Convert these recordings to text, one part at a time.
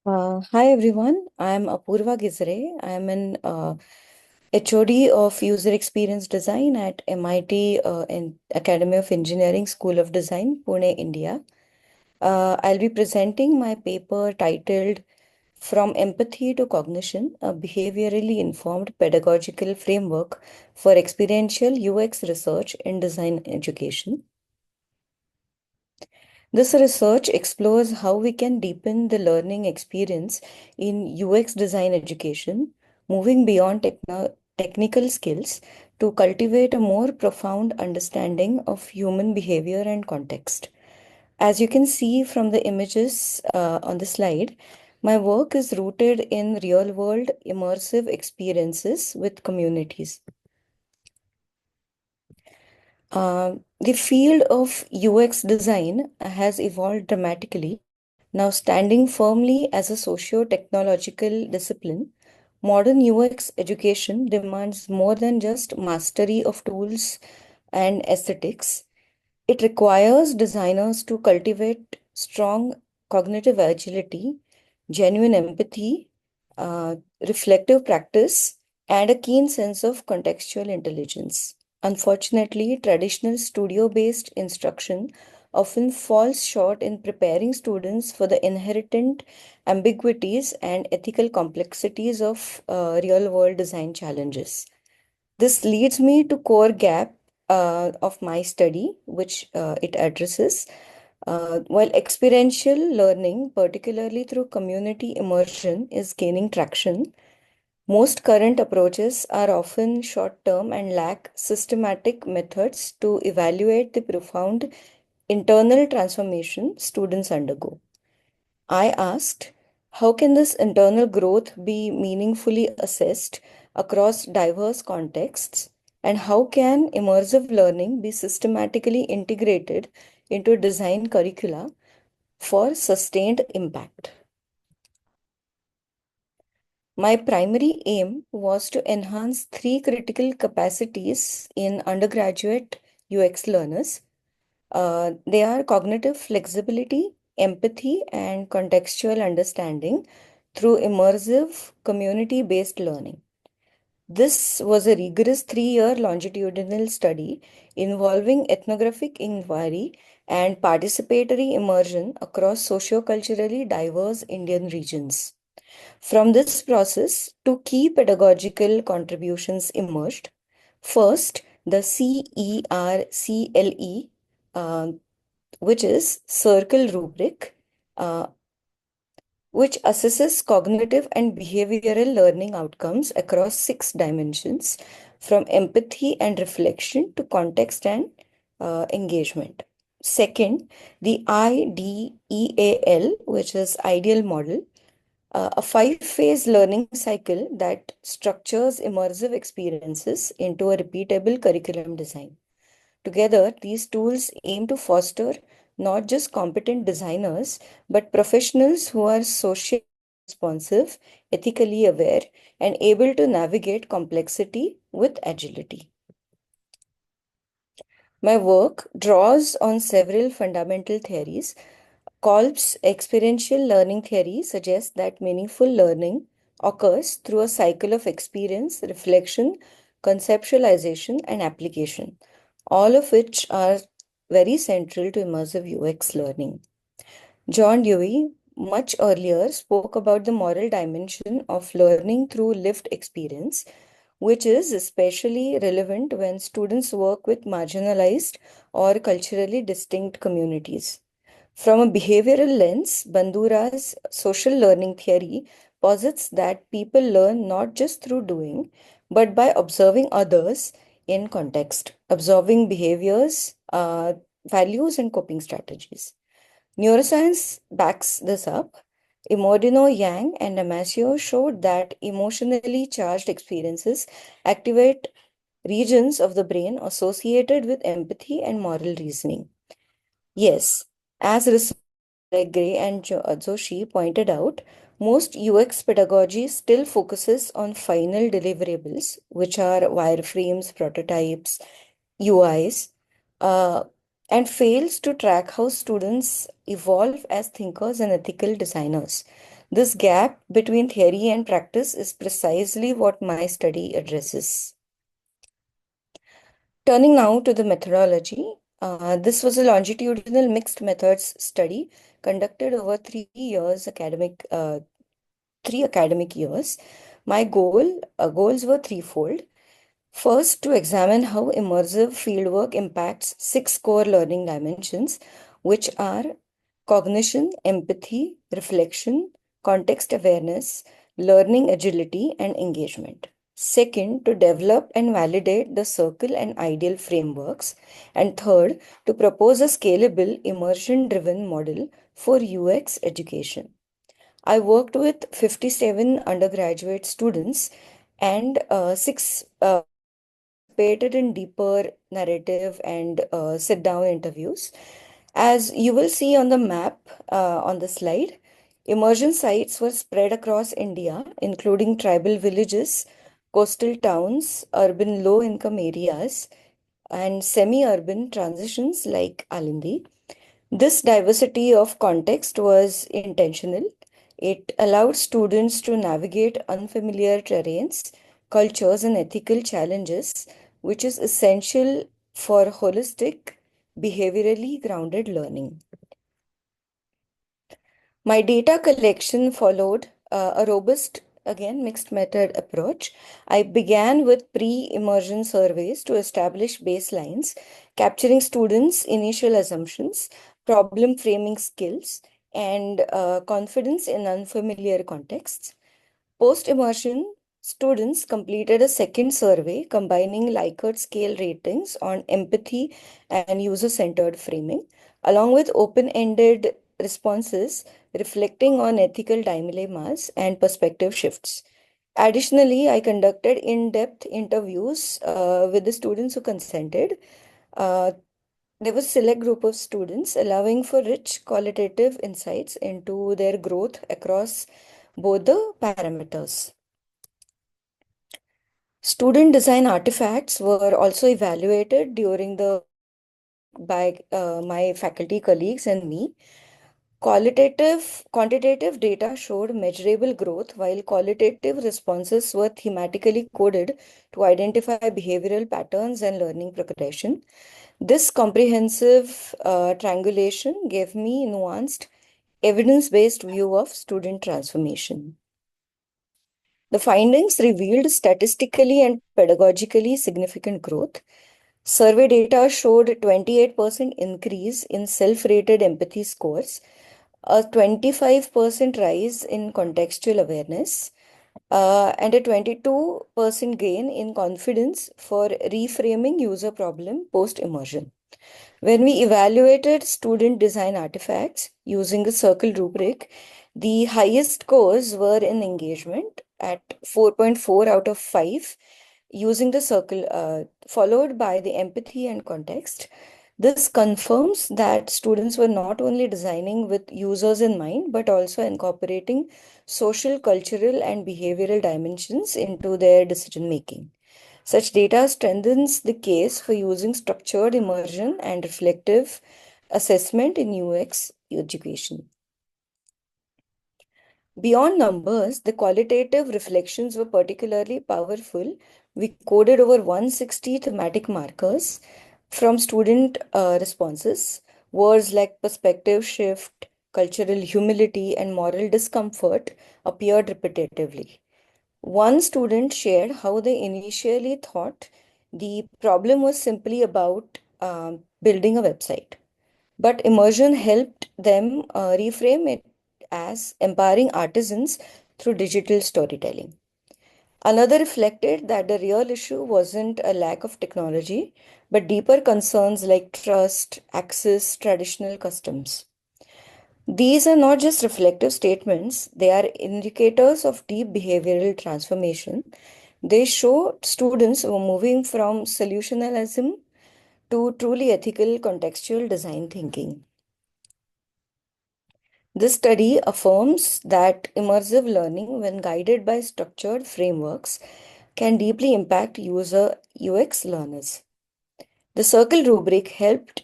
Hi everyone, I am Apoorva Gijare. I am an HOD of User Experience Design at MIT in Academy of Engineering School of Design, Pune, India. I'll be presenting my paper titled From Empathy to Cognition, a behaviorally informed pedagogical framework for experiential UX research in design education. This research explores how we can deepen the learning experience in UX design education, moving beyond technical skills to cultivate a more profound understanding of human behavior and context. As you can see from the images on the slide, my work is rooted in real world immersive experiences with communities. The field of UX design has evolved dramatically. Now, standing firmly as a socio-technological discipline, modern UX education demands more than just mastery of tools and aesthetics. It requires designers to cultivate strong cognitive agility, genuine empathy, uh, reflective practice, and a keen sense of contextual intelligence. Unfortunately, traditional studio based instruction often falls short in preparing students for the inherent ambiguities and ethical complexities of real world design challenges. This leads me to core gap of my study, which it addresses. While experiential learning, particularly through community immersion, is gaining traction, most current approaches are often short term and lack systematic methods to evaluate the profound internal transformation students undergo. I asked, how can this internal growth be meaningfully assessed across diverse contexts? And how can immersive learning be systematically integrated into design curricula for sustained impact? My primary aim was to enhance three critical capacities in undergraduate UX learners. They are cognitive flexibility, empathy, and contextual understanding through immersive community based learning. This was a rigorous 3 year longitudinal study involving ethnographic inquiry and participatory immersion across socioculturally diverse Indian regions. From this process, two key pedagogical contributions emerged. First, the CERCLE, uh, which is Circle Rubric, uh, which assesses cognitive and behavioral learning outcomes across 6 dimensions, from empathy and reflection to context and engagement. Second, the IDEAL, which is Ideal Model, a 5 phase learning cycle that structures immersive experiences into a repeatable curriculum design. Together, these tools aim to foster not just competent designers, but professionals who are socially responsive, ethically aware, and able to navigate complexity with agility. My work draws on several fundamental theories. Kolb's experiential learning theory suggests that meaningful learning occurs through a cycle of experience, reflection, conceptualization, and application, all of which are very central to immersive UX learning. John Dewey, much earlier, spoke about the moral dimension of learning through lived experience, which is especially relevant when students work with marginalized or culturally distinct communities. From a behavioral lens, Bandura's social learning theory posits that people learn not just through doing, but by observing others in context, observing behaviors, values, and coping strategies. Neuroscience backs this up. Imodino, Yang, and Damasio showed that emotionally charged experiences activate regions of the brain associated with empathy and moral reasoning. Yes, as researchers like Gray and Joshi pointed out, most UX pedagogy still focuses on final deliverables, which are wireframes, prototypes, UIs, uh, and fails to track how students evolve as thinkers and ethical designers. This gap between theory and practice is precisely what my study addresses. Turning now to the methodology, this was a longitudinal mixed methods study conducted over 3 academic years. My goals were threefold. First, to examine how immersive fieldwork impacts six core learning dimensions, which are cognition, empathy, reflection, context awareness, learning agility, and engagement. Second, to develop and validate the circle and ideal frameworks. And third, to propose a scalable, immersion driven model for UX education. I worked with 57 undergraduate students and six participated in deeper narrative and sit-down interviews. As you will see on the map on the slide, immersion sites were spread across India, including tribal villages, coastal towns, urban low-income areas, and semi-urban transitions like Alindi. This diversity of context was intentional. It allowed students to navigate unfamiliar terrains, cultures, and ethical challenges, which is essential for holistic, behaviorally grounded learning. My data collection followed a robust, again, mixed method approach. I began with pre-immersion surveys to establish baselines, capturing students' initial assumptions, problem framing skills, and confidence in unfamiliar contexts. Post immersion, students completed a second survey combining Likert scale ratings on empathy and user centered framing, along with open ended responses reflecting on ethical dilemmas and perspective shifts. Additionally, I conducted in depth interviews with the students who consented. Uh, there was a select group of students allowing for rich qualitative insights into their growth across both the parameters. Student design artifacts were also evaluated during the by my faculty colleagues and me. Quantitative data showed measurable growth, while qualitative responses were thematically coded to identify behavioral patterns and learning progression. This comprehensive triangulation gave me nuanced, evidence-based view of student transformation. The findings revealed statistically and pedagogically significant growth. Survey data showed 28% increase in self-rated empathy scores, a 25% rise in contextual awareness, and a 22% gain in confidence for reframing user problem post-immersion. When we evaluated student design artifacts using a circle rubric, the highest scores were in engagement at 4.4 out of 5 using the circle, followed by the empathy and context. This confirms that students were not only designing with users in mind, but also incorporating social, cultural, and behavioral dimensions into their decision making. Such data strengthens the case for using structured immersion and reflective assessment in UX education. Beyond numbers, the qualitative reflections were particularly powerful. We coded over 160 thematic markers from student responses. Words like perspective shift, cultural humility, and moral discomfort appeared repetitively. One student shared how they initially thought the problem was simply about building a website, but immersion helped them reframe it as empowering artisans through digital storytelling. Another reflected that the real issue wasn't a lack of technology, but deeper concerns like trust, access, traditional customs. These are not just reflective statements, they are indicators of deep behavioral transformation. They show students were moving from solutionalism to truly ethical contextual design thinking. This study affirms that immersive learning, when guided by structured frameworks, can deeply impact user UX learners. The circle rubric helped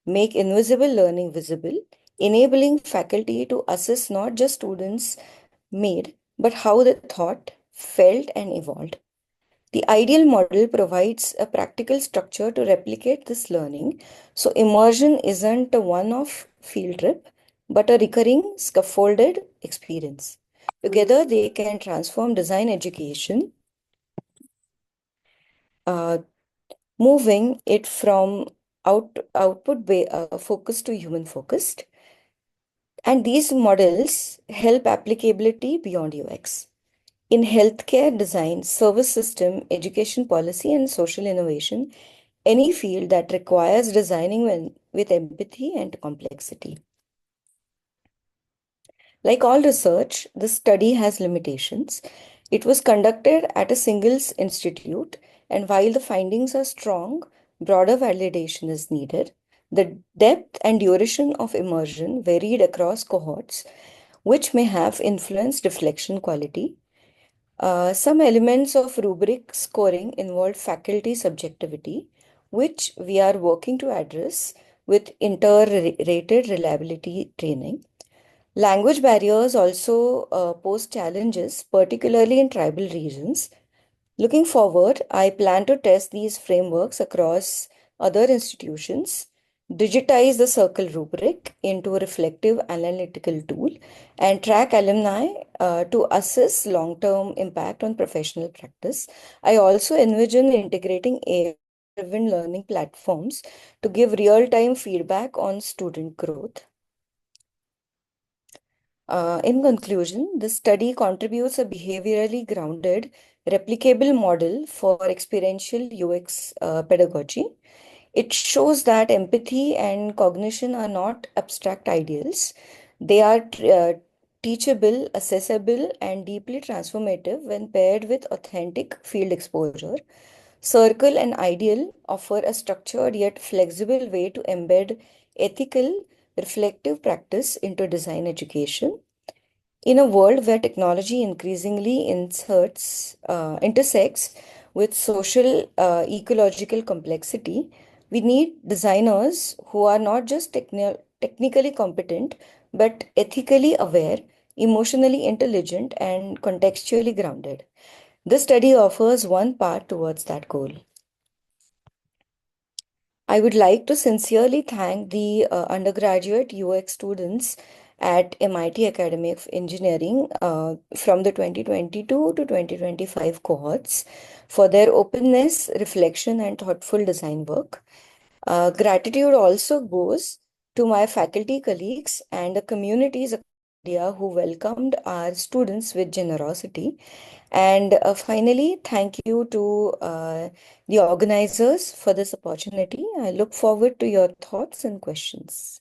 make invisible learning visible. enabling faculty to assess not just students made, but how they thought, felt, and evolved. The ideal model provides a practical structure to replicate this learning, so immersion isn't a one-off field trip, but a recurring scaffolded experience. Together, they can transform design education, uh, moving it from focused to human focused. And these models help applicability beyond UX. In healthcare design, service system, education policy, and social innovation, any field that requires designing with empathy and complexity. Like all research, this study has limitations. It was conducted at a single institute, and while the findings are strong, broader validation is needed. The depth and duration of immersion varied across cohorts, which may have influenced reflection quality. Some elements of rubric scoring involve faculty subjectivity, which we are working to address with inter-rated reliability training. Language barriers also pose challenges, particularly in tribal regions. Looking forward, I plan to test these frameworks across other institutions, digitize the circle rubric into a reflective analytical tool, and track alumni to assess long-term impact on professional practice. I also envision integrating AI-driven learning platforms to give real-time feedback on student growth. In conclusion, this study contributes a behaviorally grounded, replicable model for experiential UX pedagogy. It shows that empathy and cognition are not abstract ideals. They are teachable, accessible, and deeply transformative when paired with authentic field exposure. Circle and Ideal offer a structured yet flexible way to embed ethical, reflective practice into design education. In a world where technology increasingly intersects with social, ecological complexity, we need designers who are not just technically competent, but ethically aware, emotionally intelligent, and contextually grounded. This study offers one path towards that goal. I would like to sincerely thank the undergraduate UX students at MIT Academy of Engineering from the 2022 to 2025 cohorts for their openness, reflection, and thoughtful design work. Gratitude also goes to my faculty colleagues and the communities across India who welcomed our students with generosity. And finally, thank you to the organizers for this opportunity. I look forward to your thoughts and questions.